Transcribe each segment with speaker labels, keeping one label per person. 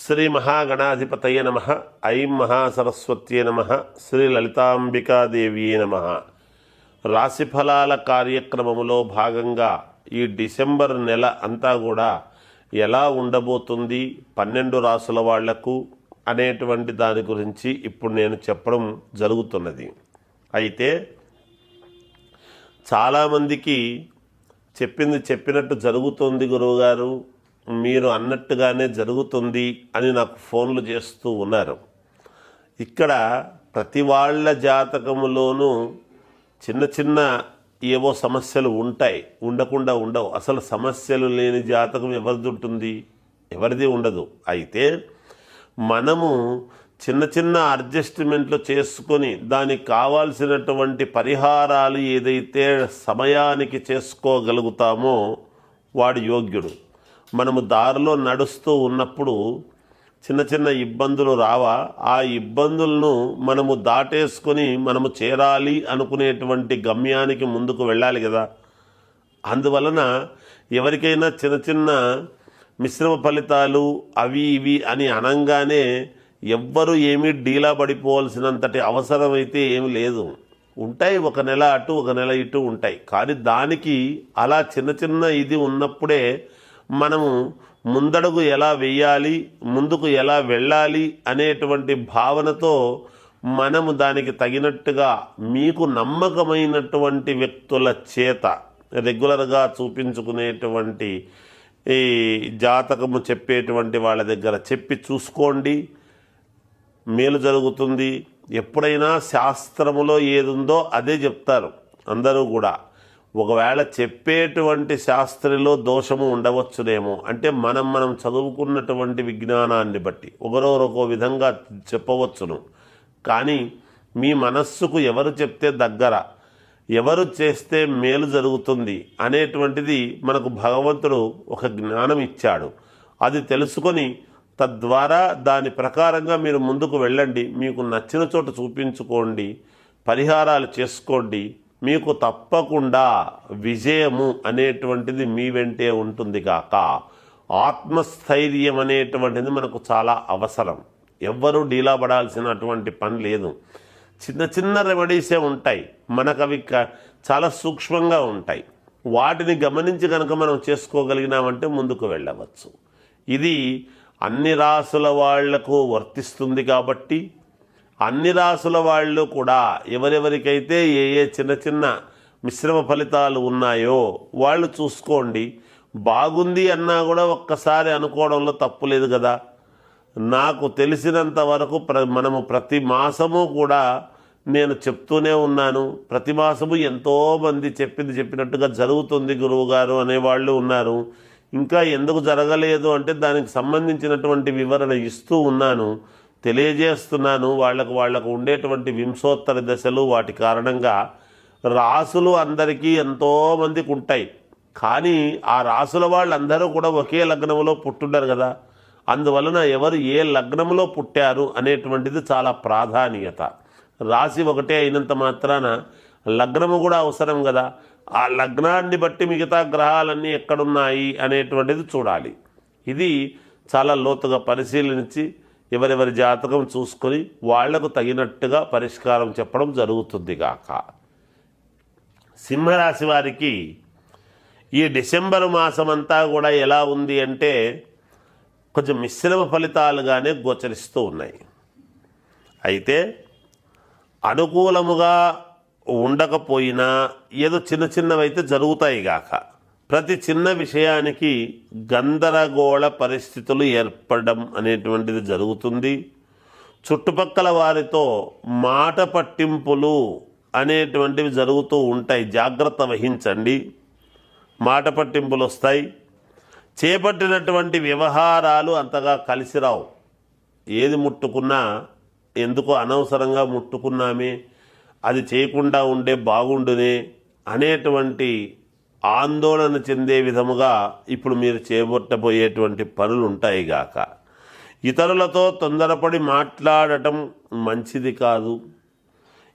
Speaker 1: శ్రీ మహాగణాధిపతయ నమ. ఐం మహాసరస్వత్యే నమ. శ్రీ లలితాంబికాదేవియే నమ. రాశిఫలాల కార్యక్రమములో భాగంగా ఈ డిసెంబర్ నెల అంతా కూడా ఎలా ఉండబోతుంది 12 రాసుల వాళ్లకు అనేటువంటి దాని గురించి ఇప్పుడు నేను చెప్పడం జరుగుతున్నది. అయితే చాలామందికి చెప్పినట్టు జరుగుతుంది గురువుగారు, మీరు అన్నట్టుగానే జరుగుతుంది అని నాకు ఫోన్లు చేస్తూ ఉన్నారు. ఇక్కడ ప్రతి వాళ్ళ జాతకములోనూ చిన్న చిన్న ఏవో సమస్యలు ఉంటాయి, ఉండకుండా ఉండవు. అసలు సమస్యలు లేని జాతకం ఎవరిది ఉంటుంది? ఎవరిది ఉండదు. అయితే మనము చిన్న చిన్న అడ్జస్ట్మెంట్లు చేసుకొని దానికి కావాల్సినటువంటి పరిహారాలు ఏదైతే సమయానికి చేసుకోగలుగుతామో వాడు యోగ్యుడు. మనము దారిలో నడుస్తూ ఉన్నప్పుడు చిన్న చిన్న ఇబ్బందులు రావా? ఆ ఇబ్బందులను మనము దాటేసుకొని మనము చేరాలి అనుకునేటువంటి గమ్యానికి ముందుకు వెళ్ళాలి కదా. అందువలన ఎవరికైనా చిన్న చిన్న మిశ్రమ ఫలితాలు అవి ఇవి అని అనంగానే ఎవ్వరూ ఏమీ డీలా పడిపోవాల్సినంతటి అవసరమైతే ఏమి లేదు. ఉంటాయి, ఒక నెల అటు ఒక నెల ఇటు ఉంటాయి. కానీ దానికి అలా చిన్న చిన్న ఇది ఉన్నప్పుడే మనము ముందడుగు ఎలా వెయ్యాలి, ముందుకు ఎలా వెళ్ళాలి అనేటువంటి భావనతో మనము దానికి తగినట్టుగా మీకు నమ్మకమైనటువంటి వ్యక్తుల చేత రెగ్యులర్గా చూపించుకునేటువంటి ఈ జాతకము చెప్పేటువంటి వాళ్ళ దగ్గర చెప్పి చూసుకోండి, మేలు జరుగుతుంది. ఎప్పుడైనా శాస్త్రములో ఏదుందో అదే చెప్తారు అందరూ కూడా. ఒకవేళ చెప్పేటువంటి శాస్త్రిలో దోషము ఉండవచ్చునేమో, అంటే మనం చదువుకున్నటువంటి విజ్ఞానాన్ని బట్టి ఒకరొకో విధంగా చెప్పవచ్చును. కానీ మీ మనస్సుకు ఎవరు చెప్తే దగ్గర, ఎవరు చేస్తే మేలు జరుగుతుంది అనేటువంటిది మనకు భగవంతుడు ఒక జ్ఞానం ఇచ్చాడు. అది తెలుసుకొని తద్వారా దాని ప్రకారంగా మీరు ముందుకు వెళ్ళండి. మీకు నచ్చిన చోట చూపించుకోండి, పరిహారాలు చేసుకోండి. మీకు తప్పకుండా విజయము అనేటువంటిది మీ వెంటే ఉంటుంది కాక ఆత్మస్థైర్యం అనేటువంటిది మనకు చాలా అవసరం. ఎవ్వరూ డీలా పడాల్సినటువంటి పని లేదు. చిన్న చిన్న రెమెడీసే ఉంటాయి, మనకు అవి చాలా సూక్ష్మంగా ఉంటాయి. వాటిని గమనించి కనుక మనం చేసుకోగలిగినామంటే ముందుకు వెళ్ళవచ్చు. ఇది అన్ని రాసుల వాళ్లకు వర్తిస్తుంది కాబట్టి అన్ని రాసుల వాళ్ళు కూడా ఎవరెవరికైతే ఏ చిన్న చిన్న మిశ్రమ ఫలితాలు ఉన్నాయో వాళ్ళు చూసుకోండి. బాగుంది అన్నా కూడా ఒక్కసారి అనుకోవడంలో తప్పు లేదు కదా. నాకు తెలిసినంత వరకు మనము ప్రతి మాసము కూడా నేను చెప్తూనే ఉన్నాను. ప్రతి మాసము ఎంతోమంది చెప్పినట్టుగా జరుగుతుంది గురువుగారు అనేవాళ్ళు ఉన్నారు. ఇంకా ఎందుకు జరగలేదు అంటే దానికి సంబంధించినటువంటి వివరణ ఇస్తూ ఉన్నాను, తెలియజేస్తున్నాను. వాళ్లకు ఉండేటువంటి వింశోత్తర దశలు, వాటి కారణంగా రాసులు అందరికీ ఎంతోమందికి ఉంటాయి. కానీ ఆ రాసుల వాళ్ళందరూ కూడా ఒకే లగ్నంలో పుట్టుంటారు కదా. అందువలన ఎవరు ఏ లగ్నంలో పుట్టారు అనేటువంటిది చాలా ప్రాధాన్యత. రాశి ఒకటే అయినంత మాత్రాన లగ్నము కూడా అవసరం కదా. ఆ లగ్నాన్ని బట్టి మిగతా గ్రహాలన్నీ ఎక్కడున్నాయి అనేటువంటిది చూడాలి. ఇది చాలా లోతుగా పరిశీలించి ఎవరెవరి జాతకం చూసుకొని వాళ్లకు తగినట్టుగా పరిష్కారం చెప్పడం జరుగుతుంది గాక. సింహరాశి వారికి ఈ డిసెంబర్ మాసమంతా కూడా ఎలా ఉంది అంటే కొంచెం మిశ్రమ ఫలితాలుగానే గోచరిస్తూ ఉన్నాయి. అయితే అనుకూలముగా ఉండకపోయినా ఏదో చిన్న చిన్నవైతే జరుగుతాయి గాక. ప్రతి చిన్న విషయానికి గందరగోళ పరిస్థితులు ఏర్పడడం అనేటువంటిది జరుగుతుంది. చుట్టుపక్కల వారితో మాట పట్టింపులు అనేటువంటివి జరుగుతూ ఉంటాయి, జాగ్రత్త వహించండి. మాట పట్టింపులు వస్తాయి. చేపట్టినటువంటి వ్యవహారాలు అంతగా కలిసి రావు. ఏది ముట్టుకున్నా ఎందుకో అనవసరంగా ముట్టుకున్నామే, అది చేయకుండా ఉండే బాగుండునే అనేటువంటి ఆందోళన చెందే విధముగా ఇప్పుడు మీరు చేపట్టబోయేటువంటి పనులు ఉంటాయి గాక. ఇతరులతో తొందరపడి మాట్లాడటం మంచిది కాదు.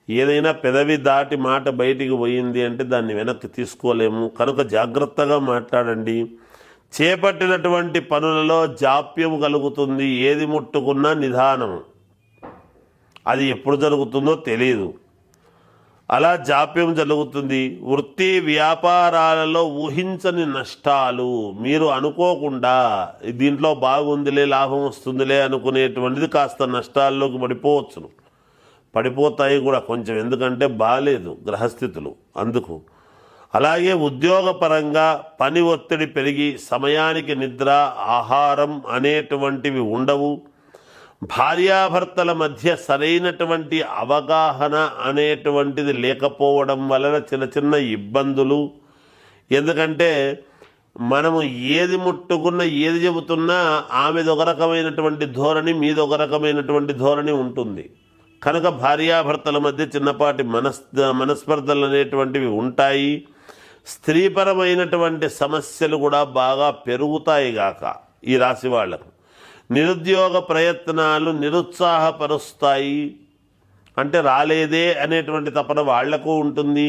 Speaker 1: ఏదైనా పెదవి దాటి మాట బయటికి పోయింది అంటే దాన్ని వెనక్కి తీసుకోలేము. కనుక జాగ్రత్తగా మాట్లాడండి. చేపట్టినటువంటి పనులలో జాప్యం కలుగుతుంది. ఏది ముట్టుకున్నా నిదానం, అది ఎప్పుడు జరుగుతుందో తెలియదు, అలా జాప్యం జరుగుతుంది. వృత్తి వ్యాపారాలలో ఊహించని నష్టాలు, మీరు అనుకోకుండా దీంట్లో బాగుందిలే లాభం వస్తుందిలే అనుకునేటువంటిది కాస్త నష్టాల్లోకి పడిపోతాయి కూడా కొంచెం, ఎందుకంటే బాలేదు గ్రహస్థితులు అందుకు. అలాగే ఉద్యోగపరంగా పని ఒత్తిడి పెరిగి సమయానికి నిద్ర ఆహారం అనేటువంటివి ఉండవు. భార్యాభర్తల మధ్య సరైనటువంటి అవగాహన అనేటువంటిది లేకపోవడం వలన చిన్న చిన్న ఇబ్బందులు. ఎందుకంటే మనము ఏది ముట్టుకున్నా ఏది చెబుతున్నా ఆమెది ఒక రకమైనటువంటి ధోరణి, మీది ఒక రకమైనటువంటి ధోరణి ఉంటుంది. కనుక భార్యాభర్తల మధ్య చిన్నపాటి మనస్పర్ధలు అనేటువంటివి ఉంటాయి. స్త్రీపరమైనటువంటి సమస్యలు కూడా బాగా పెరుగుతాయి గాక ఈ రాశి వాళ్లకు. నిరుద్యోగ ప్రయత్నాలు నిరుత్సాహపరుస్తాయి, అంటే రాలేదే అనేటువంటి తపన వాళ్లకు ఉంటుంది.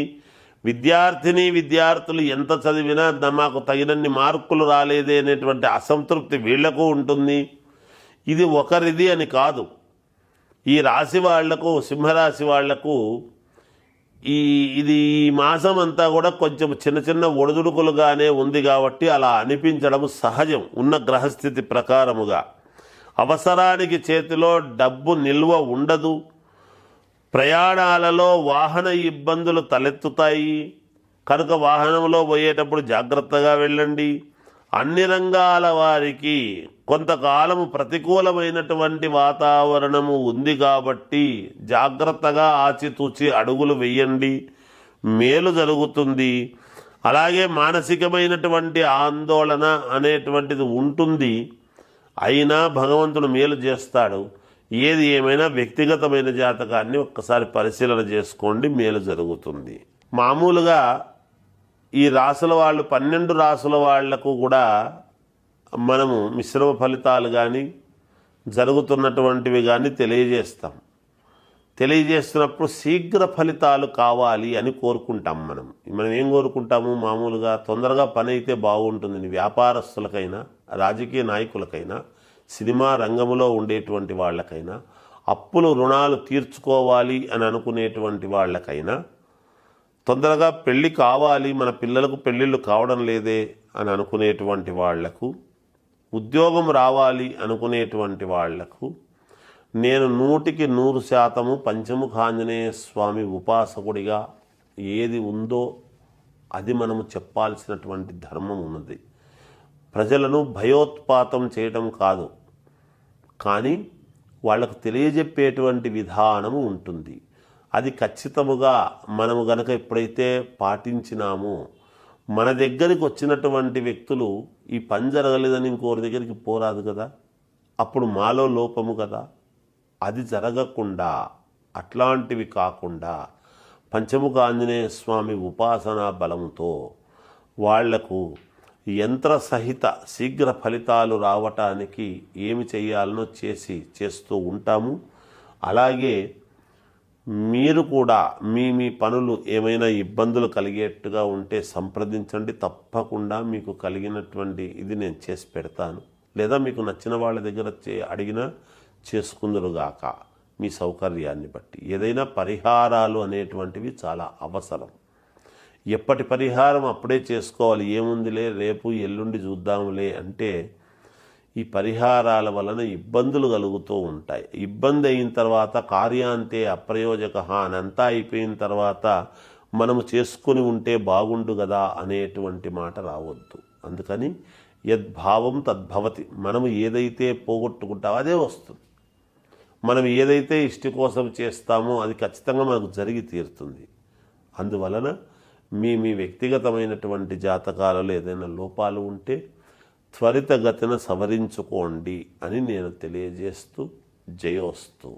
Speaker 1: విద్యార్థులు ఎంత చదివినా మాకు తగినన్ని మార్కులు రాలేదే అనేటువంటి అసంతృప్తి వీళ్లకు ఉంటుంది. ఇది ఒకరిది అని కాదు, ఈ రాశి వాళ్లకు, సింహరాశి వాళ్లకు ఈ మాసం అంతా కూడా కొంచెం చిన్న చిన్న ఒడిదుడుకులుగానే ఉంది కాబట్టి అలా అనిపించడం సహజం ఉన్న గ్రహస్థితి ప్రకారముగా. అవసరానికి చేతిలో డబ్బు నిల్వ ఉండదు. ప్రయాణాలలో వాహన ఇబ్బందులు తలెత్తుతాయి కనుక వాహనంలో పోయేటప్పుడు జాగ్రత్తగా వెళ్ళండి. అన్ని రంగాల వారికి కొంతకాలము ప్రతికూలమైనటువంటి వాతావరణము ఉంది కాబట్టి జాగ్రత్తగా ఆచితూచి అడుగులు వేయండి, మేలు జరుగుతుంది. అలాగే మానసికమైనటువంటి ఆందోళన అనేటువంటిది ఉంటుంది, అయినా భగవంతుడు మేలు చేస్తాడు. ఏది ఏమైనా వ్యక్తిగతమైన జాతకాన్ని ఒక్కసారి పరిశీలన చేసుకోండి, మేలు జరుగుతుంది. మామూలుగా ఈ రాసుల వాళ్ళు 12 రాసుల వాళ్లకు కూడా మనము మిశ్రమ ఫలితాలు కానీ జరుగుతున్నటువంటివి కానీ తెలియజేస్తున్నప్పుడు శీఘ్ర ఫలితాలు కావాలి అని కోరుకుంటాం. మనం ఏం కోరుకుంటాము? మామూలుగా తొందరగా పని అయితే బాగుంటుంది. వ్యాపారస్తులకైనా, రాజకీయ నాయకులకైనా, సినిమా రంగంలో ఉండేటువంటి వాళ్ళకైనా, అప్పులు రుణాలు తీర్చుకోవాలి అని అనుకునేటువంటి వాళ్ళకైనా, తొందరగా పెళ్ళి కావాలి, మన పిల్లలకు పెళ్ళిళ్ళు కావడం లేదే అని అనుకునేటువంటి వాళ్లకు, ఉద్యోగం రావాలి అనుకునేటువంటి వాళ్లకు, నేను 100% పంచముఖాంజనేయ స్వామి ఉపాసకుడిగా ఏది ఉందో అది మనము చెప్పాల్సినటువంటి ధర్మం ఉన్నది. ప్రజలను భయోత్పాతం చేయడం కాదు, కానీ వాళ్లకు తెలియజెప్పేటువంటి విధానము ఉంటుంది. అది ఖచ్చితముగా మనము గనక ఎప్పుడైతే పాటించినామో మన దగ్గరికి వచ్చినటువంటి వ్యక్తులు ఈ పని జరగలేదని ఇంకోరి దగ్గరికి పోరాదు కదా, అప్పుడు మాలో లోపము కదా. అది జరగకుండా, అట్లాంటివి కాకుండా పంచముఖ ఆంజనేయ స్వామి ఉపాసనా బలముతో వాళ్లకు యంత్ర సహిత శీఘ్ర ఫలితాలు రావటానికి ఏమి చేయాలనో చేస్తూ ఉంటాము. అలాగే మీరు కూడా మీ పనులు ఏమైనా ఇబ్బందులు కలిగేట్టుగా ఉంటే సంప్రదించండి, తప్పకుండా మీకు కలిగినటువంటి ఇది నేను చేసి పెడతాను. లేదా మీకు నచ్చిన వాళ్ళ దగ్గర అడిగినా చేసుకుందురుగాక మీ సౌకర్యాన్ని బట్టి. ఏదైనా పరిహారాలు అనేటువంటివి చాలా అవసరం. ఎప్పటి పరిహారం అప్పుడే చేసుకోవాలి. ఏముందిలే రేపు ఎల్లుండి చూద్దాములే అంటే ఈ పరిహారాల వలన ఇబ్బందులు కలుగుతూ ఉంటాయి. ఇబ్బంది అయిన తర్వాత కార్యాంతే అప్రయోజక అనంతా అయిపోయిన తర్వాత మనము చేసుకుని ఉంటే బాగుండు కదా అనేటువంటి మాట రావద్దు. అందుకని యద్భావం తద్భవతి. మనము ఏదైతే పోగొట్టుకుంటామో అదే వస్తుంది. మనం ఏదైతే ఇష్టి కోసం చేస్తామో అది ఖచ్చితంగా మనకు జరిగి తీరుతుంది. అందువలన మీ వ్యక్తిగతమైనటువంటి జాతకాలలో ఏదైనా లోపాలు ఉంటే త్వరితగతిన సవరించుకోండి అని నేను తెలియజేస్తూ జయోస్తు.